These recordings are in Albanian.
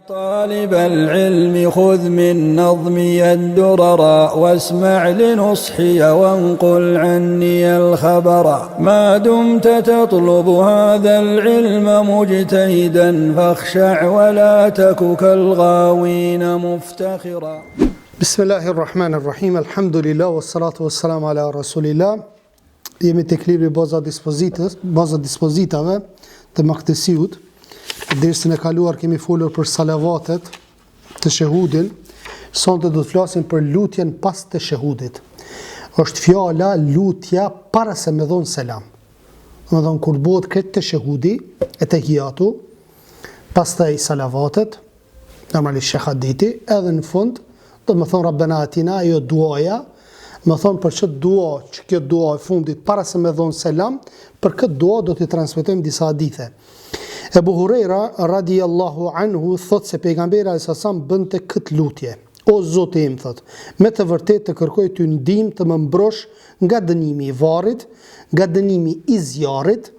طالب العلم خذ من نظمي الدرر واسمع لنصحي وانقل عني الخبر ما دمت تطلب هذا العلم مجتهدا فاخشع ولا تك كالغاوين مفتخرا. بسم الله الرحمن الرحيم. الحمد لله والصلاة والسلام على رسول الله. Jemi tek libri baza dispozitave të maktesiut. Dersën e kaluar kemi folur për salavatet të shehudin. Sonte do të flasim për lutjen pas të shehudit. Është fjala lutja para se me dhon selam. Domethënë kur bëhet këtë të shehudi e tahiyatu, pastaj salavatet, normalisht shahaditi, edhe në fund do të thon Rabbena atina, jo duaja. Më thonë për këtë dua, që kjo dua e fundit, para se me dhonë selam, për këtë dua do t'i transmetojmë disa hadithe. Ebu Hurejra, radiallahu anhu, thot se pejgamberi a.s. bënte këtë lutje. O Zotë im, thot, me të vërtet të kërkoj të ndihmë të më mbrosh nga dënimi i varrit, nga dënimi i zjarrit,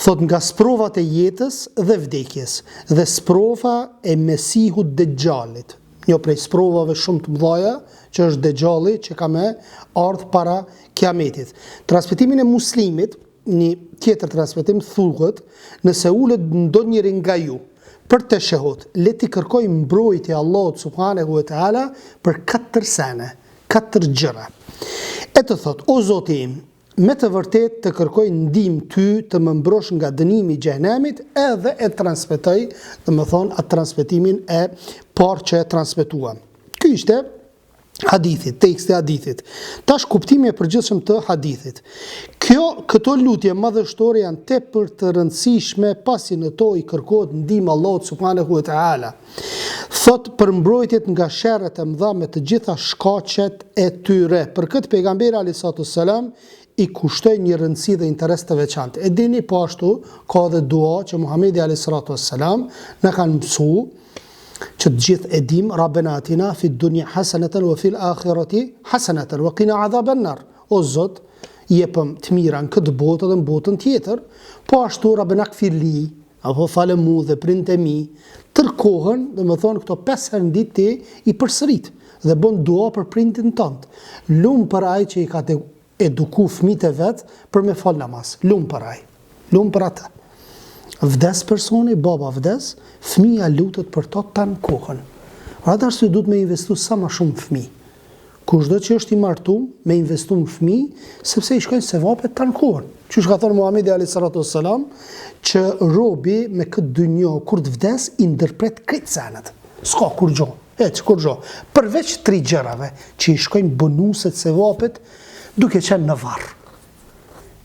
thot nga sprovat e jetës dhe vdekjes, dhe sprova e Mesihut Dejjalit. Një prej sprovave shumë të mëdha që është Dejjali që ka me ardhur para kiametit. Transmetimin e Muslimit, një tjetër transmetim thuhet, nëse ulet ndonjëri nga ju për të shehut, le të kërkoj mbrojtje Allahut subhanahu wa taala për 4 sene, 4 gjëra. E të thot, o Zoti im, me të vërtet të kërkoj ndihmë ty të më mbrosh nga dënimi i xhenemit, edhe e transmetoj, domethënë atë transmetimin e parë që e transmetuam. Ky ishte hadithi, teksti i hadithit. Tash kuptimi i përgjithshëm të hadithit. Këto lutje madhështore janë tepër të rëndësishme pasi në to i kërkohet ndihmë Allahut subhanahu wa taala. Thot për mbrojtjet nga sherret e mëdha me të gjitha shkaqet e tyre. Për këtë pejgamberi alayhi salam i kushtoi një rëndësi dhe interes të veçantë. E dini po ashtu ka edhe dua që Muhamedi alayhi salam na kanë mësuar që të gjithë e dim, Rabbena atina fi dunya hasanatan wa fil akhirati hasanatan wa qina adhaban nar. O Zot, jepëm të mira në këtë botë dhe në botën tjetër, po ashtu Rabbena kfirli, apo falë mu dhe prindë e mi, tërkohën, dhe më thonë këto 5 herë në ditë ti i përsërit dhe bën dua për prindin tënd. Lumë për ai që i ka të eduku fëmijët e vet për me fal namaz. Lumë për ai. Lumë për atë. Vdes personi, baba vdes, fëmija lutet për to tanë kohën. Atë arsye duhet me investu sa më shumë fëmijë. Kushdo që është i martuar, me investu në fëmijë, sepse i shkojnë sevapet tanë kohën. Qysh ka thënë Muhamedi alayhi salam, që robi me këtë dynjë kur të vdes i ndërpret këtë senet. S'ka kur gjo, kur gjo. Përveç 3 gjërave që i shkojnë bonuset sevapet duke qenë në varr.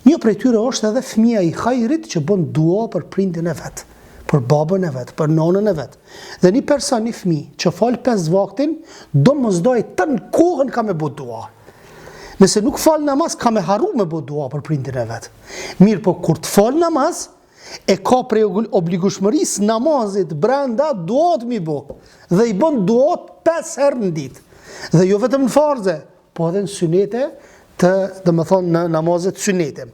Një prej tyre është edhe fëmia i hajrit që bën dua për prindin e vet, për babën e vet, për nonën e vet. Dhe një person, një fëmijë që fal 5 vaktin, domosdoj të në kohën ka me bë dua. Nëse nuk fal namaz, ka me harru me bë dua për prindin e vet. Mirë, po kur të fal namaz, e ka prej obligueshmërisë namazit brenda duat mi bë. Dhe i bën duat 5 herë në ditë. Dhe jo vetëm në farze, po edhe në sunete, dhe më thonë në namazet synete.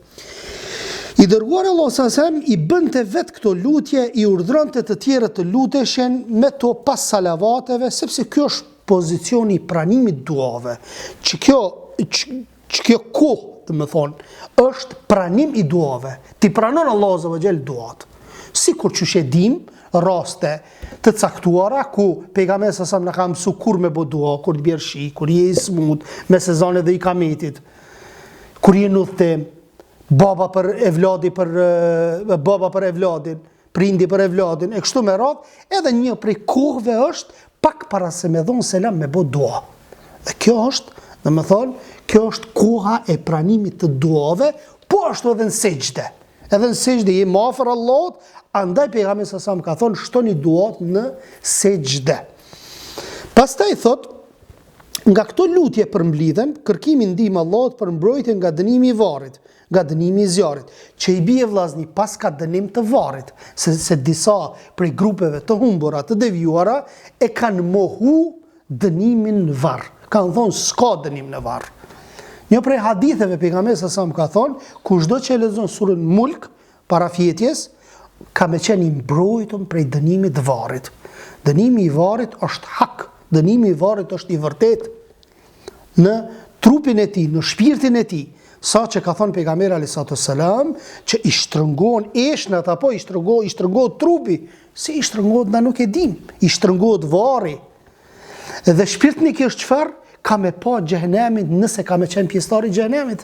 I dërguar Allah s.a.s. i bënte vetë këto lutje, i urdhronte të tjerë të luteshen me to pas salavateve, sepse kjo është pozicioni i pranimit duave, që kjo kohë, dhe më thonë, është pranim i duave. Ti pranon Allah s.a.s. duat. Sikur që shedim raste të caktuara ku pejgamberi s.a.s. na ka mësuar kur me bë dua, kur të bjerë shi, kur je i smut, me sezonet dhe i kametit, kur je në udhtim, baba për evladin, prindi për evladin, e kështu me radhë, edhe një prej kohëve është pak para se me dhon selam me bë dua. Dhe kjo është, dhe më thonë, kjo është koha e pranimit të duave, po ashtu edhe në sejdë. Edhe në sejdë je më afër Allahut, andaj pejgamberi s.a.s. ka thonë shtoni duat në sejdë. Pastaj thot, nga këto lutje përmblidhen kërkimi ndihmë Allahut për mbrojtje nga dënimi i varrit, nga dënimi i zjarrit, që i bie vllazni pas ka dënim të varrit, se disa prej grupeve të humbura, të devijuara e kanë mohu dënimin në varr. Kanë thonë s'ka dënim në varr. Një prej haditheve pejgamberi s.a.s. ka thonë, kushdo që e lexon surën Mulk para fjetjes, ka me qenë i mbrojtur prej dënimit të varrit. Dënimi i varrit është hak, dënimi i varrit është i vërtet në trupin e tij, në shpirtin e tij. Sa që ka thonë pejgamberi alayhi salam, që i shtrëngohen eshnat apo i shtrëngohet trupi, si i shtrëngohet na nuk e dim, i shtrëngohet varri. Dhe shpirtni kjo është çfarë? Ka me pa xhehenemin nëse ka me qenë pjesëtar i xhehenemit.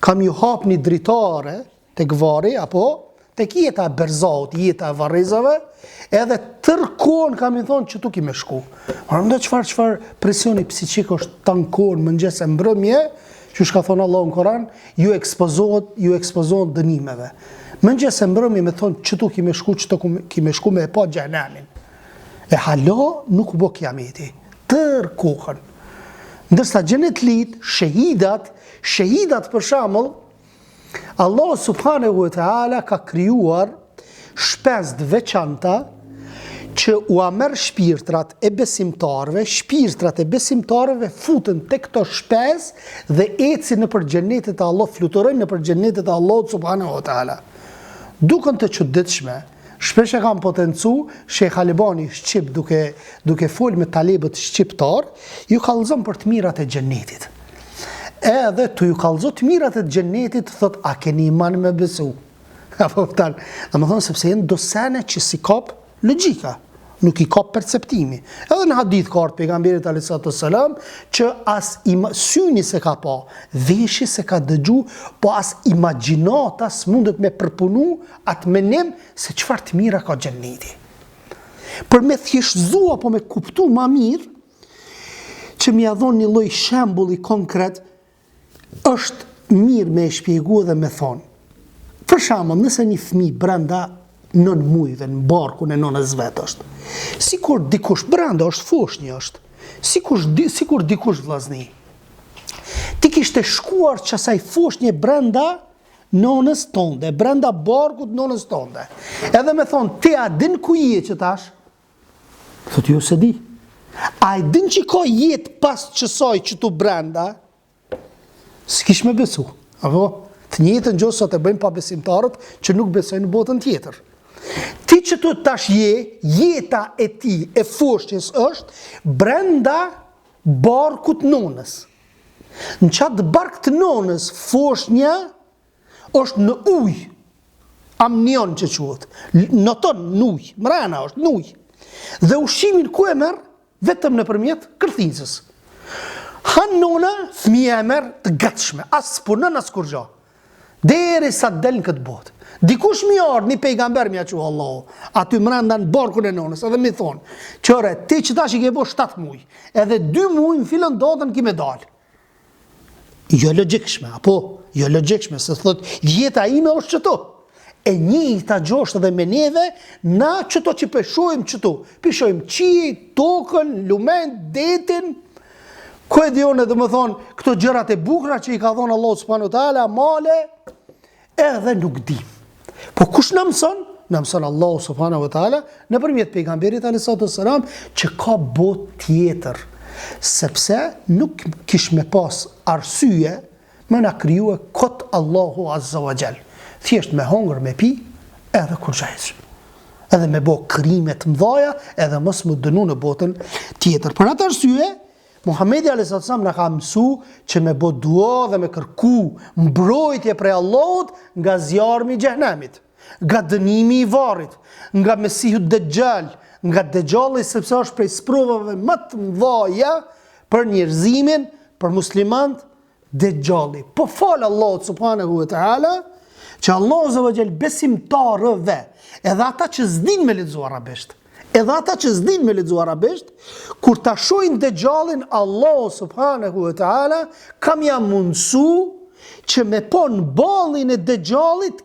Kam ju hap një dritare tek varri apo tek jeta e berzaut, jeta e varrezave, edhe tërkohën kam i thonë që tu ki me shku. Por ndo çfarë presioni psiqik është tankon mëngjes e mbrëmje, që shka thonë Allah në Koran, ju ekspozohet dënimeve. Mëngjes e mbrëmje me thonë që tu ki me shku, që tu ki me shku me e pa xhehenemin. E hala nuk u bë kiameti, tërkohën. Ndërsa xhenetlit, shehidat për shembull, Allah subhanahu wa ta'ala ka krijuar shpenzë të veçanta që u merr shpirtrat e besimtarëve futen tek këto shpenzë dhe ecin nëpër xhenetet e Allah, fluturojnë nëpër xhenetet e Allahut subhanahu wa ta'ala. Duken të çuditshme. Shpesh e kam potencu Sheikh Albani shqip duke fol me talebët shqiptar, ju kallëzon për të mirat e xhenetit. Edhe të ju kallëzo të mirat e xhenetit, thot, a keni iman me besu? Apo tan, domethënë sepse janë dosene që si kap logjika, nuk i kap perceptimi. Edhe në hadith ka ardhur pejgamberit alayhi salam që as syni se ka pa, veshi se ka dëgju, po as imagjinata s'mundet me përpunu atë menim se çfarë të mira ka xheneti. Për me thjeshtëzu apo me kuptu ma mirë, që m'ia dhon një lloj shembulli konkret, është mirë me e shpjegu dhe me thonë. Për shembull, nëse një fëmijë brenda 9 muajve në barkun e nënës vet është. Sikur dikush brenda është foshnjë është. Sikur dikush vllazni. Ti kishte shkuar çasaj foshnje brenda nënës tonde, brenda barkut nënës tonde. Edhe me thonë, ti a din ku je që tash? Thotë, jo se di. A i din që ka jetë pas qësaj që tu brenda? S'kish me besu. Apo? Të njëjtën gjë sot e bëjmë pa besimtarët që nuk besojnë në botën tjetër. Ti që tu tash jeta e ti e foshnjës është brenda barkut nënës. Në qatë bark të nënës, foshnja është në ujë. Amnion që quhet. Noton në ujë, mrena është në ujë. Dhe ushqimin ku e merr? Vetëm nëpërmjet kërthisës. Han nona, fëmija e merr të gatshme, as punon as kur gjë. Derisa të del në këtë botë. Dikush mi ardh, një pejgamber mi aqu Allahu, aty mrenda në barkun e nonës, edhe mi thonë, qëre, ti që tash i ke bo 7 muaj, edhe 2 muaj në filën dotën ki me dalë. Jo logjikshme, apo? Jo logjikshme, se thot, jeta ime është qëto. E njëjta gjosht edhe me neve, na qëto që peshojmë qëto. Peshojmë qi, tokën, lumen, detin, ku e dione dhe më thonë, këto gjërat e bukra që i ka thonë Allah subhanahu wa taala, male, edhe nuk dim. Po kush në mëson? Në mëson Allah subhanahu wa taala nëpërmjet pejgamberit alayhi salam që ka botë tjetër. Sepse nuk kish me pas arsye me na krijue kot Allahu azza wa jall. Thjesht me hongër, me pi, edhe kur gjajsh. Edhe me bo krime të mdhaja, edhe mos më dënu në botën tjetër. Për atë arsye, Muhamedi alayhi salam na ka mësu që me bo dua dhe me kërku mbrojtje prej Allahut nga zjarmi i xhehenemit, nga dënimi i varrit, nga Mesihu Dejjal, nga Dejjalli sepse është prej sprovave më të mëdha për njerëzimin, për muslimanët, Dejjalli. Po fal Allahu subhanahu wa taala që Allahu azza wa jall besimtarëve, edhe ata që s'din me lexu arabisht, kur ta shohin Dejjallin, Allahu subhanahu wa taala kam ja mundsu që me pon ballin e Dejjallit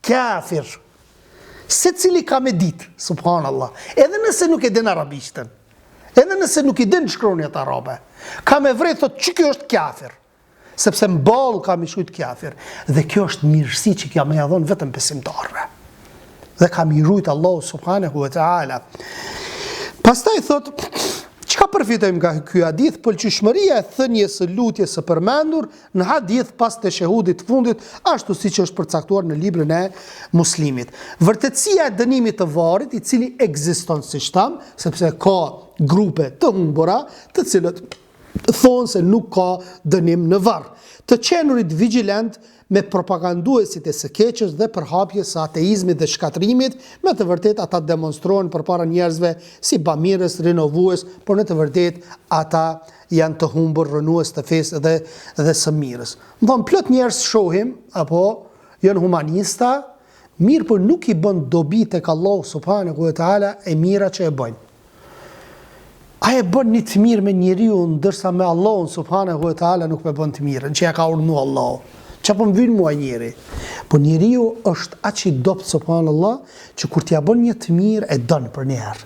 kafir. Secili ka me ditë, subhanallah. Edhe nëse nuk e din arabishtën, edhe nëse nuk i din shkronjat arabe, ka me vrej thot që kjo është kafir. Sepse në ball ka me shujt kafir. Dhe kjo është mirësi që kja me jadhon vetëm besimtarve. Dhe ka mirujt Allahu subhanahu wa ta'ala. Pastaj thot, çka Çka përfitojmë nga ky hadith? Pëlqyeshmëria e thënies së lutjes së përmendur në hadith pas teshehudit të fundit, ashtu siç është përcaktuar në librin e Muslimit. Vërtetësia e dënimit të varrit, i cili ekziston siç tham, sepse ka grupe të humbura, të cilët thonë se nuk ka dënim në varr. Të qenurit vigjilent me propaganduesit e së keqes dhe përhapjes së ateizmit dhe shkatrimit, me të vërtet ata demonstrojnë përpara njerëzve si bamirës, rinovues, por në të vërtet ata janë të humbur, rënues të fesë dhe së mirës. Ndon plot njerëz shohim apo janë humanista, mirë por nuk i bën dobi tek Allahu subhanahu wa taala e mira që e bëjnë. A e bën një të mirë me njeriu, ndërsa me Allahun subhanahu wa taala nuk me bën të mirën, që ja ka urdhëruar Allahu. Qa po më vynë mua njeri? Po njeriu është aq i dopt subhanallah që kur t'ja bën një të mirë e dën për një herë.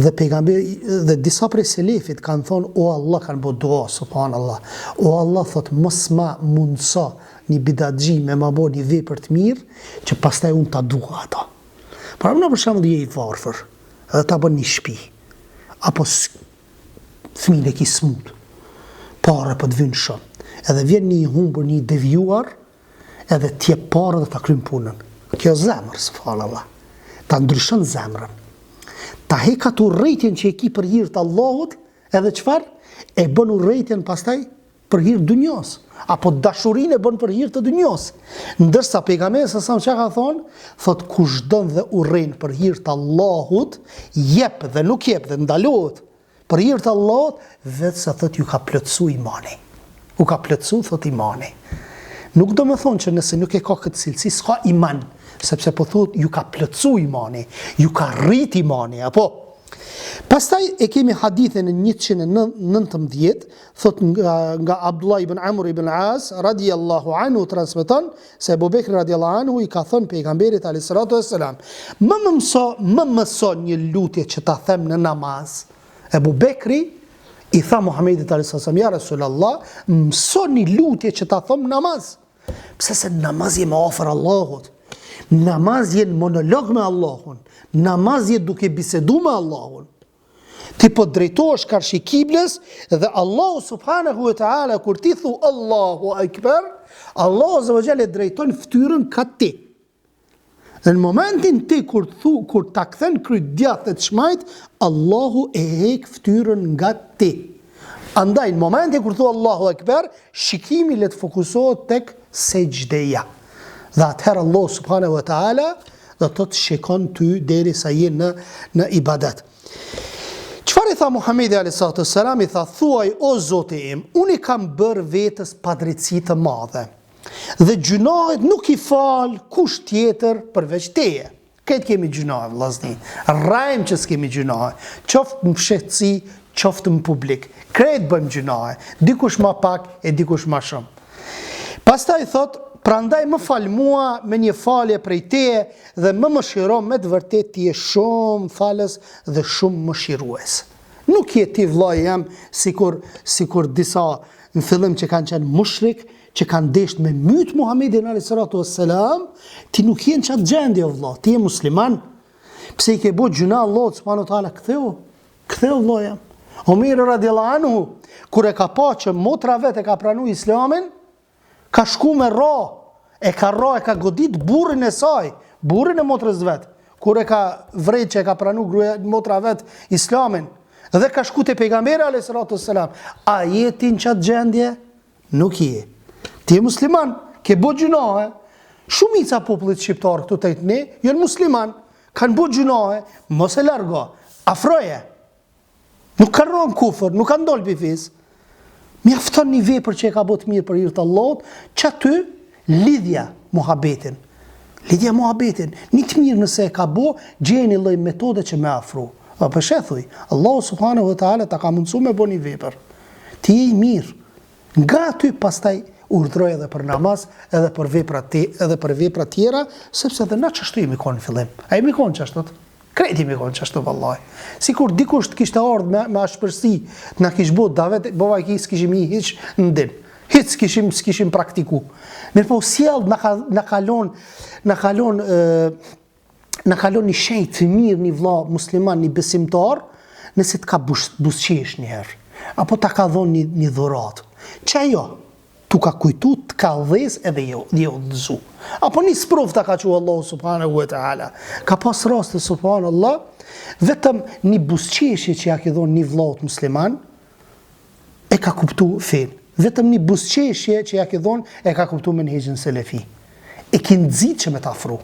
Dhe pejgamberi dhe disa prej selefit kanë thonë, o Allah, kanë bë dua subhanallah. O Allah, thot, mos ma mundso një bidatxhi me ma bë një vepër të mirë që pastaj unë ta dua ato. Para më për shembull je i varfër, edhe ta bën një shtëpi. Apo fëmijën e ki smut. Parë po të vynë shumë. Edhe vjen një humbur, një devjuar, edhe t'je parë dhe ta krym punën. Kjo zemër, subhanallah. Ta ndryshon zemrën. Ta hek atë urrëtitjen që e ki për hir të Allahut, edhe çfarë? E bën urrëtitjen pastaj për hir të dunjos, apo dashurinë e bën për hir të dunjos. Ndërsa pejgamberi sa çka ka thonë, thot kush don dhe urren për hir të Allahut, jep dhe nuk jep dhe ndalohet për hir të Allahut, vetë sa thot ju ka plotsu imani. U ka plotsu, thot imani. Nuk do më thonë që nëse nuk e ka këtë cilësi, s'ka iman, sepse po thot ju ka plotsu imani, ju ka rrit imani, apo. Pastaj e kemi hadithin e 119, thot nga Abdullah ibn Amr ibn As, radiallahu anhu, transmeton se Abu Bekri radiallahu anhu i ka thënë pejgamberit alayhis salatu wassalam, më mëso një lutje që ta them në namaz. Abu Bekri i tha Muhamedit alayhis salam, ja Rasulallah, mësoni lutje që ta them namaz. Pse se namaz je më afër Allahut. Namaz je monolog me Allahun. Namaz je duke bisedu me Allahun. Ti po drejtohesh karshi kibles dhe Allahu subhanahu wa taala kur ti thu Allahu akbar, Allahu azza wa jalla drejton fytyrën ka ti. Në momentin ti kur ta kthen kryt djathtë të shmajt, Allahu e hek fytyrën nga ti. Andaj në momentin kur thu Allahu akbar, shikimi le të fokusohet tek sejdja. Dhe atëherë Allah subhanahu wa taala do të shikon ty derisa je në ibadet. Çfarë i tha Muhamedi alayhis salatu wassalam? I tha, thuaj o Zoti im, unë i kam bërë vetës padrejtësi të madhe. Dhe gjunahet nuk i fal kush tjetër përveç teje. Këtë kemi gjunahe, vllazni. Rrajmë që s'kemi gjunahe. Qoftë në fshehtësi, qoftë në publik. Këtë bëjmë gjunahe. Dikush ma pak e dikush ma shumë. Pastaj thot, prandaj më fal mua me një falje prej teje dhe më mëshiro me të vërtet ti je shumë falës dhe shumë mëshirues. Nuk je ti vllai jam sikur disa në fillim që kanë qenë mushrik, që kanë desht me myt Muhamedit alayhis salatu wassalam, ti nuk je në çat gjendje vëlla, ti je musliman. Pse i ke bë gjuna Allah subhanahu wa taala ktheu vllai jam. Omer radiallahu anhu kur e ka pa që motra vet e ka pranuar islamin, ka shku me e ka godit burrin e saj, burrin e motrës vet, kur e ka vrejt që e ka pranu motra vet islamin, dhe ka shku te pejgamberi alayhis salatu wassalam. A je ti në qatë gjendje? Nuk je. Ti je musliman, ke bo gjunahe. Shumica popullit shqiptar këtu të ne, janë musliman, kanë bo gjunahe, mos e largo, afroje. Nuk kanë rënë kufër, nuk kanë dolë bifis. Mjafton një vepër që e ka botë mirë për hir të Allahut, që aty lidhja muhabetin. Lidhja muhabetin. Një të mirë nëse e ka bo, gjeni lloj metode që me afru. Për shethuj, Allahu subhanahu wa taala ta ka mundsu me bo një vepër. Ti je i mirë. Nga aty pastaj urdhroj edhe për namaz, edhe për vepra tjera, sepse edhe na çashtu jemi konë në fillim. A jemi konë çashtu? Kreti mi konë qashtu vallaj. Sikur dikush të kishte ardhur me ashpërsi, na kish bë davet, bova i s'kishim i hiç në din. Hiç s'kishim praktiku. Mirë po sjell na kalon një shenjë të mirë, një vëlla musliman, një besimtar, nëse të ka busqesh njëherë, apo ta ka dhonë një dhuratë, që ajo tu ka kujtu të ka dhes edhe jo dhëzu. Apo një sprov ta ka që Allah subhanahu wa ta'ala. Ka pas raste subhanallah, vetëm një busqeshje që ja ke dhonë një vllaut musliman, e ka kuptu fen. Vetëm një busqeshje që ja ke dhonë, e ka kuptu menhexhin selefi. E ki nëzit që me ta afru.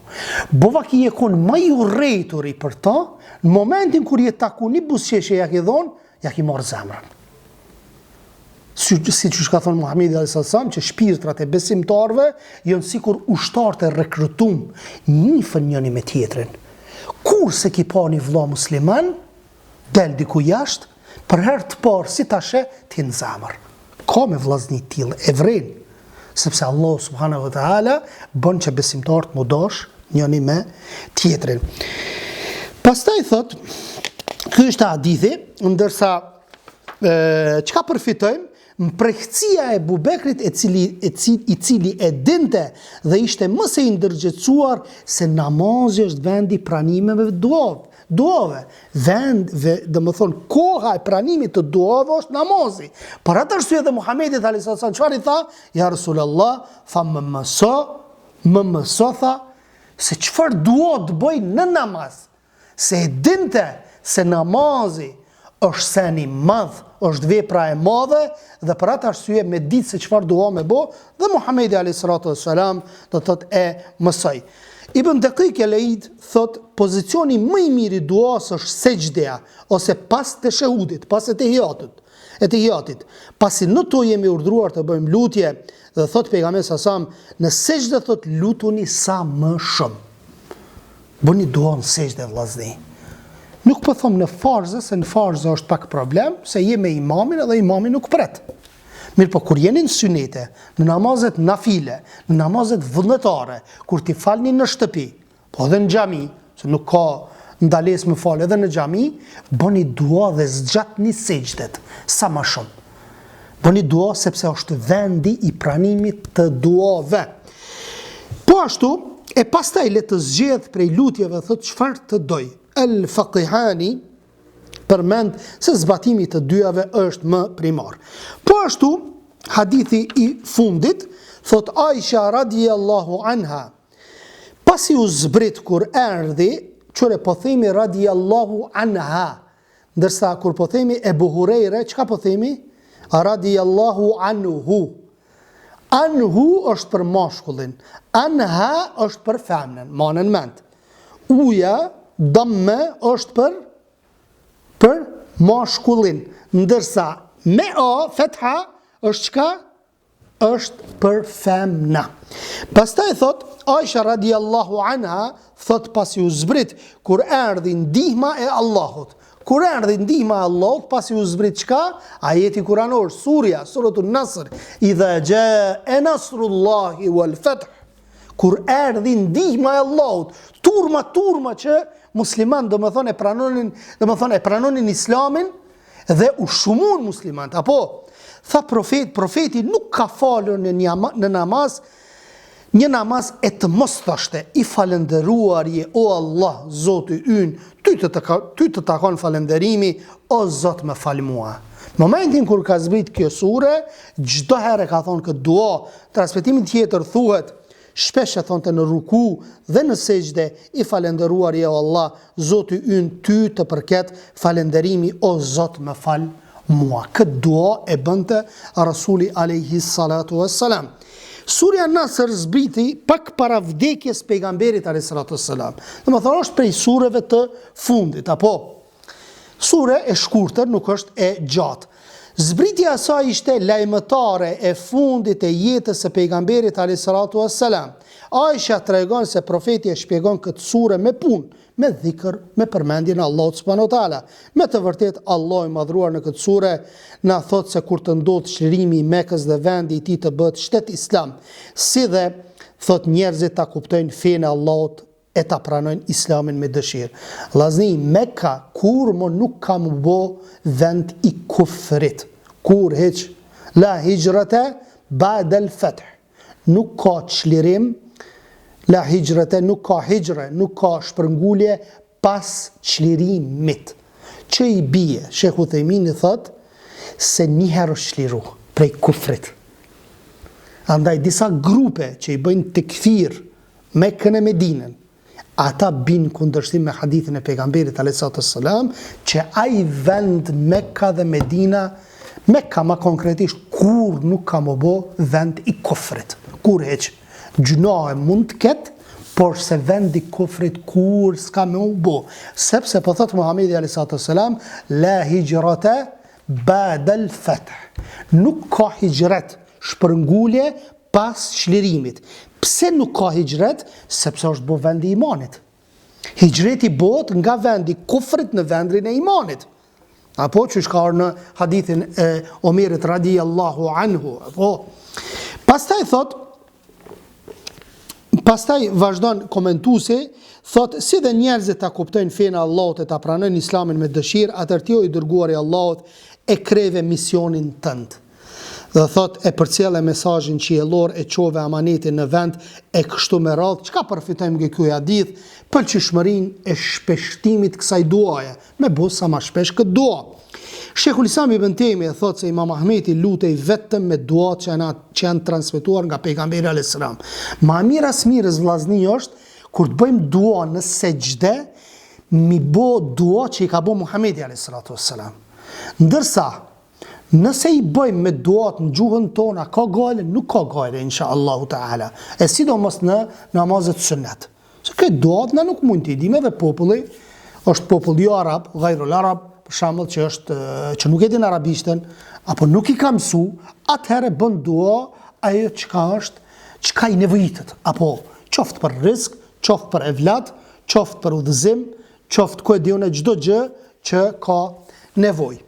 Bova ki je kon ma ju rejturi për ta, në momentin kur je taku një busqeshje ja ke dhonë, ja ki marrë zemrën. Si që shka thonë Muhamedi a.s. që shpirtrat e besimtarve jënë sikur ushtarët e rekrutum, njifën njëni me tjetrin. Kur se ki pa një vlla musliman, del diku jashtë, për herë të parë si tashe, t'jen zemër. Ka me vllazni t'ilë, e vrenë, sepse Allah subhanahu wa ta'ala bën që besimtarët mu dash njëni me tjetrin. Pastaj thot, ky është hadithi, ndërsa çka përfitojmë, mprehtësia e Bubekrit i cili e dinte dhe ishte më së ndërgjegjësuar se namazi është vendi pranimeve duave. Domethënë koha e pranimit të duave është namazi. Për atë arsye dhe Muhamedi sallallahu alaihi wasallam çfarë i tha? Ja Rasulullah, fa më mëso tha se çfarë dua të bëj në namaz. Se e dinte se namazi është seni madh, është vepra e madhe dhe për atë arsye me ditë se çfarë dua me bë, dhe Muhamedi alayhi salatu wassalam do thotë e mësoi. Ibn Daqiq el-Eid thot pozicioni më i mirë i duas është sejdja ose pas teshehudit, pas etehiatit. Pasi në to jemi urdhëruar të bëjmë lutje dhe thot pejgamberi sa në sejdë thot lutuni sa më shumë. Bëni dua në sejdë vllazni. Nuk po them në farzë, se në farzë është pak problem, se je me imamin edhe imami nuk pret. Mirë po kur jeni në synete, në namazet nafile, në namazet vullnetare, kur ti falni në shtëpi, po edhe në xhami, se nuk ka ndalesë me fal edhe në xhami, bëni dua dhe zgjatni sejdët sa më shumë. Bëni dua sepse është vendi i pranimit të duave. Po ashtu, e pastaj le të zgjedh prej lutjeve thot çfarë të doj. El-Faqihani përmend se zbatimi të dyjave është më primar. Po ashtu, hadithi i fundit, thot Aisha radiallahu anha, pasi u zbrit kur erdhi, qëre po themi radiallahu anha, ndërsa kur po themi Ebu Hurejre, qka po themi? Radiallahu anhu. Anhu është për mashkullin, anha është për femnen, manën ment. Uja, dëmme është për mashkullin, ndërsa me a, fetha, është qka? Është për femna. Pastaj thot, Aisha radiallahu anha, thot pasi u zbrit, kur erdhi ndihma e Allahut. Kur erdhi ndihma e Allahut, pasi u zbrit qka? Ajeti kuranor, surja, suratul Nasr, idha jaa nasrullahi wal fath. Kur erdhi ndihma e Allahut, turma që musliman do më thonë e pranonin islamin dhe u shumun muslimant. Apo, tha profeti nuk ka falur në namaz, një namaz e të mos thashte, i falendëruar je o Allah, Zoti ynë, ty të takon falenderimi, o Zot më fal mua. Momentin kur ka zbrit kjo sure, çdo herë ka thonë këtë dua, transmetimin tjetër thuhet, shpesh e thonte në ruku dhe në sejdë, i falendëruar je o Allah, Zoti ynë, ty të përket falenderimi, o Zot më fal mua. Këtë dua e bënte Rasuli alayhi salatu wassalam. Surja Nasr zbriti pak para vdekjes pejgamberit alayhi salatu wassalam. Domethënë është prej sureve të fundit, apo sure e shkurtër, nuk është e gjatë. Zbritja e saj ishte lajmëtare e fundit e jetës së pejgamberit alayhi salatu wassalam. Aisha tregon se profeti e shpjegon këtë sure me punë, me dhikr, me përmendjen e Allahut subhanahu wa taala. Me të vërtetë Allah i madhruar në këtë sure na thot se kur të ndodh çlirimi i Mekës dhe vendi i tij të bëhet shtet islam, si dhe thot njerëzit ta kuptojnë fenë e Allahut e ta pranojnë islamin me dëshirë. Vllazni, Mekka kur më nuk ka më bë vend i kufrit. Kur hiç la hijrata ba'da al-fath. Nuk ka çlirim, la hijrata, nuk ka hijre, nuk ka shpërngulje pas çlirimit. që i bie, Shekhu Thejmini thot, se njëherë është shliru prej kufrit. Andaj disa grupe që i bëjnë tekfir Mekën e Medinën, ata bin kundërshtim me hadithin e pejgamberit a.s. që ai vend Mekka dhe Medina, Mekka ma konkretisht, kur nuk ka më bo vend i kufrit. Kur heq, gjunohe mund të ketë, por se vend i kufrit kur s'ka me u bo. Sepse po thot Muhamedi a.s. La hijrata ba'da al-fath. Nuk ka hijret, shpërngulje pas çlirimit. Pse nuk ka hijret? Sepse është bo vendi i imanit. Hijreti bëhet nga vendi i kufrit në vendin e imanit. Apo që shka në hadithin e Omerit radiyallahu anhu. Apo pastaj vazhdon komentuesi, thot si dhe njerëzit ta kuptojnë fenë Allahut e ta pranojnë Islamin me dëshirë, atëherë ti o i dërguari i Allahut e kreve misionin tënd. Dhe thot e përcjelle mesazhin qiellor, e çove amanetin në vend, e kështu me radhë. Çka përfitojmë nga ky hadith? Pëlqishmërinë e shpeshtimit kësaj duaje, me bu sa më shpesh këtë dua. Shekhull Islam ibn Tejmi thot se Imam Ahmeti lutej vetëm me duat që janë transmetuar nga pejgamberi alayhis salam. Ma mirë as mirës vllazni është kur të bëjmë dua në sejdë, mi bo dua që i ka bo Muhamedi alayhis salam. Ndërsa nëse i bëjmë me duat në gjuhën tona, ka gale, nuk ka gale, inshallah ta'ala. E sidomos në namazet sunnet. Se këtë duat na nuk mund t'i dim edhe populli, është populli jo arab, ghairul arab, për shembull që nuk e din arabishtën, apo nuk i ka mësu, atëherë bën dua ajo çka i nevojitet, apo qoftë për rizq, qoftë për evlat, qoftë për udhëzim, qoftë ku e diun çdo gjë që ka nevojë.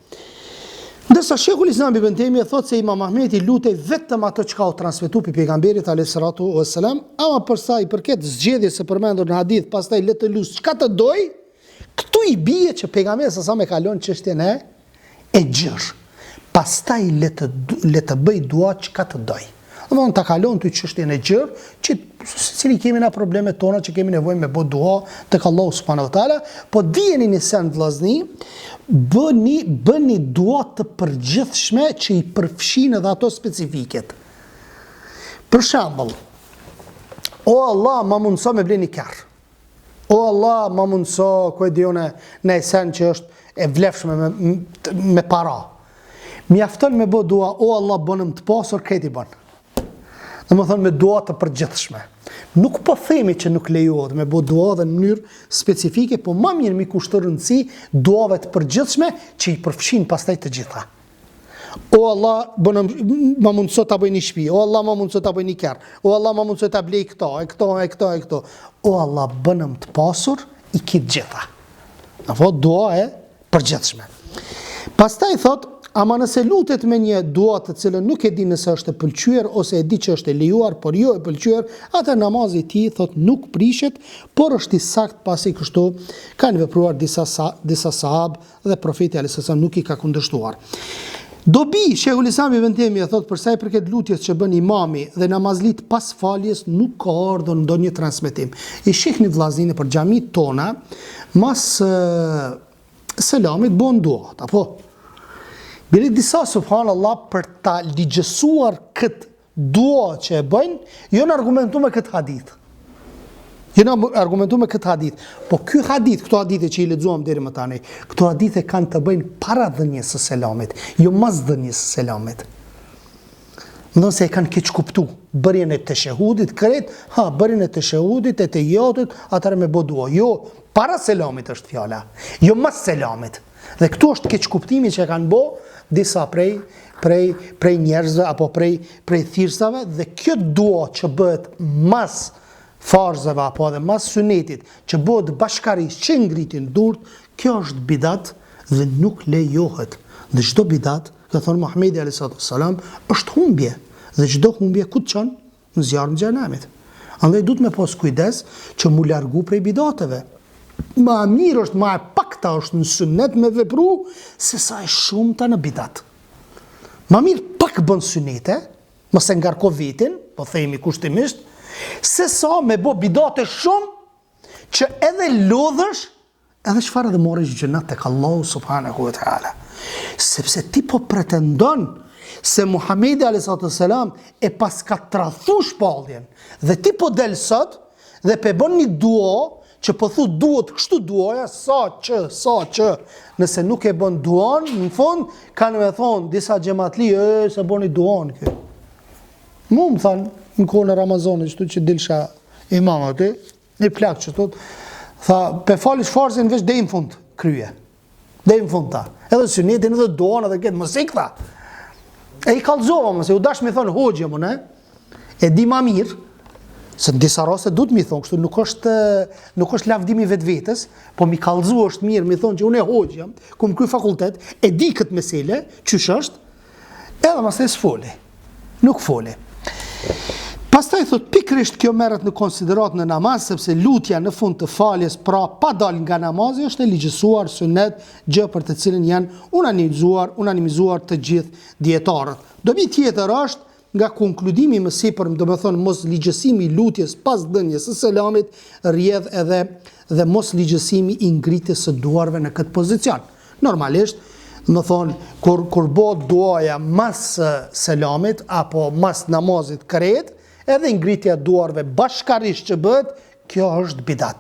Ndërsa Shekhull Islam ibn Tejmi thot se Imam Ahmeti lutej vetëm ato që ka u transmetuar pe pejgamberit a.s. ama për sa i përket zgjedhjes së përmendur në hadith, pastaj le të lut çka të doj, këtu i bie që pejgamberi sa më kalon çështjen e gjër. Pastaj le të bëj dua çka të doj. Domthon ta kalon ty çështjen e gjër, që cili kemi na problemet tona që kemi nevojë me bë dua tek Allahu subhanahu wa taala, po dijeni në sen vllazni, bëni dua të përgjithshme që i përfshin edhe ato specifiket. Për shembull, o Allah, ma mundso me bleni kerr. O Allah, ma mundso, ku e dione, në esen që është e vlefshme me para. Mjafton me bë dua, o Allah, bënëm të pasur, këti bën. Dhe më thonë me dua të përgjithshme. Nuk po themi që nuk lejohet me bë dua dhe në mënyrë specifike, po më mirë mi kushton rëndësi duave të përgjithshme që i përfshin pastaj të gjitha. O Allah, ma mundso ta bëj një shtëpi. O Allah, ma mundso ta bëj një kerr. O Allah, ma mundso ta blej këto. O Allah, bënëm të pasur i këtë gjitha. Apo dua e përgjithshme. Pastaj thot, ama nëse lutet me një dua të cilën nuk e di nëse është e pëlqyer ose e di që është e lejuar, por jo e pëlqyer, atë namazi i tij thot nuk prishet, por është i sakt pasi kështu kanë vepruar disa sahabë dhe profeti alayhis salam nuk i ka kundërshtuar. Dobi Sheikhul Islam ibn Tejmi thot për sa i përket lutjes që bën imami dhe namazlit pas faljes nuk ka ardhur ndonjë transmetim. I shihni vllazninë për xhamit tona, mas selamit bën dua, apo bile disa subhanallah për ta ligjësuar këtë dua që e bëjnë, jo në argumentu me këtë hadith. Po ky hadith, këto hadithe që i lexuam deri më tani, këto hadithe kanë të bëjnë para dhënies së selamit, jo mas dhënies së selamit. Ndonë se e kanë keq kuptu, bërjen e teshehudit, kret, bërjen e teshehudit, e tejatit, atëre me bë dua. Jo, para selamit është fjala, jo mas selamit. Dhe këtu është keq kuptimi që kanë bë disa prej njerëzve apo prej thirrsave, dhe kjo dua që bëhet mas farzave apo edhe mas sunetit, që bëhet bashkarisht që ngritin durt, kjo është bidat dhe nuk lejohet. Dhe çdo bidat, ka thonë Muhamedi alayhis salam, është humbje, dhe çdo humbje ku të çon në zjarrin e xhenemit. Andaj duhet me pas kujdes që mu largu prej bidateve. Ma mirë është, ma e pakta është në sunnet me vepru, se sa e shumëta në bidat. Ma mirë pak bën sunnete, mos e ngarko vetin, po themi kushtimisht, se sa me bo bidate shumë, që edhe lodhësh edhe çfarë dhe morësh xhenat tek Allahu subhanahu wa taala. Sepse ti po pretendon se Muhamedi a.s. e pas ka tradhu shpalljen dhe ti po del sot dhe pe bën një dua që po thu duhet kështu duaja sa që nëse nuk e bën duan në fund kanë me thonë disa xhamatli se bëni duan kë. Mu më thanë në kohën e Ramazanit çtu që dilsha imam aty një plak që thot tha pe falish farzën veç deri në fund krye. Deri në fund ta. Edhe sunetin edhe duan edhe këtë mos ik tha. E i kallzova më se u dash më thon hoxha më ne. E di më mirë se në disa raste duhet mi thonë kështu, nuk është lavdimi vetvetes, po mi kallzu është mirë, mi thonë që unë e hoxha, ku më kry fakultet, e di këtë mesele, qysh është, edhe mastaj s'fole. Nuk fole. Pastaj thot pikrisht kjo merret në konsiderat në namaz, sepse lutja në fund të faljes, pra pa dal nga namazi, është e ligjësuar sunet, gjë për të cilën janë unanimizuar të gjithë dietarët. Dobi tjetër është nga konkludimi më sipër, do të thonë mos ligjësimi i lutjes pas dhënies së selamit, rrjedh edhe dhe mos ligjësimi i ngritjes së duarve në këtë pozicion. Normalisht, më thonë kur bëhet duaja mas selamit apo mas namazit krejt, edhe ngritja e duarve bashkarisht që bëhet, kjo është bidat.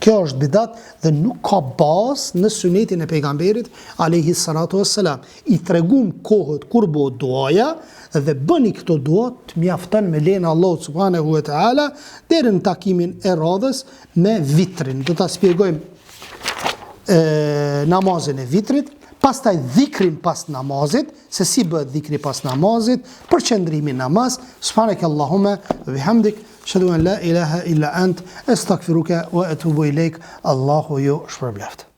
Kjo është bidat dhe nuk ka bazë në sunetin e pejgamberit alayhi salatu wassalam. I tregum kohët kur bëhet duaja dhe bëni këto dua të mjafton me lejen e Allahut subhanahu wa taala deri në takimin e radhës me vitrin. Do ta shpjegojmë namazin e vitrit, pastaj dhikrin pas namazit, se si bëhet dhikri pas namazit, përqendrimi namaz. Subhanakallahumma wa bihamdik, ashhadu an la ilaha illa ant, astaghfiruka wa atubu ilaik. Allahu ju shpërbleft.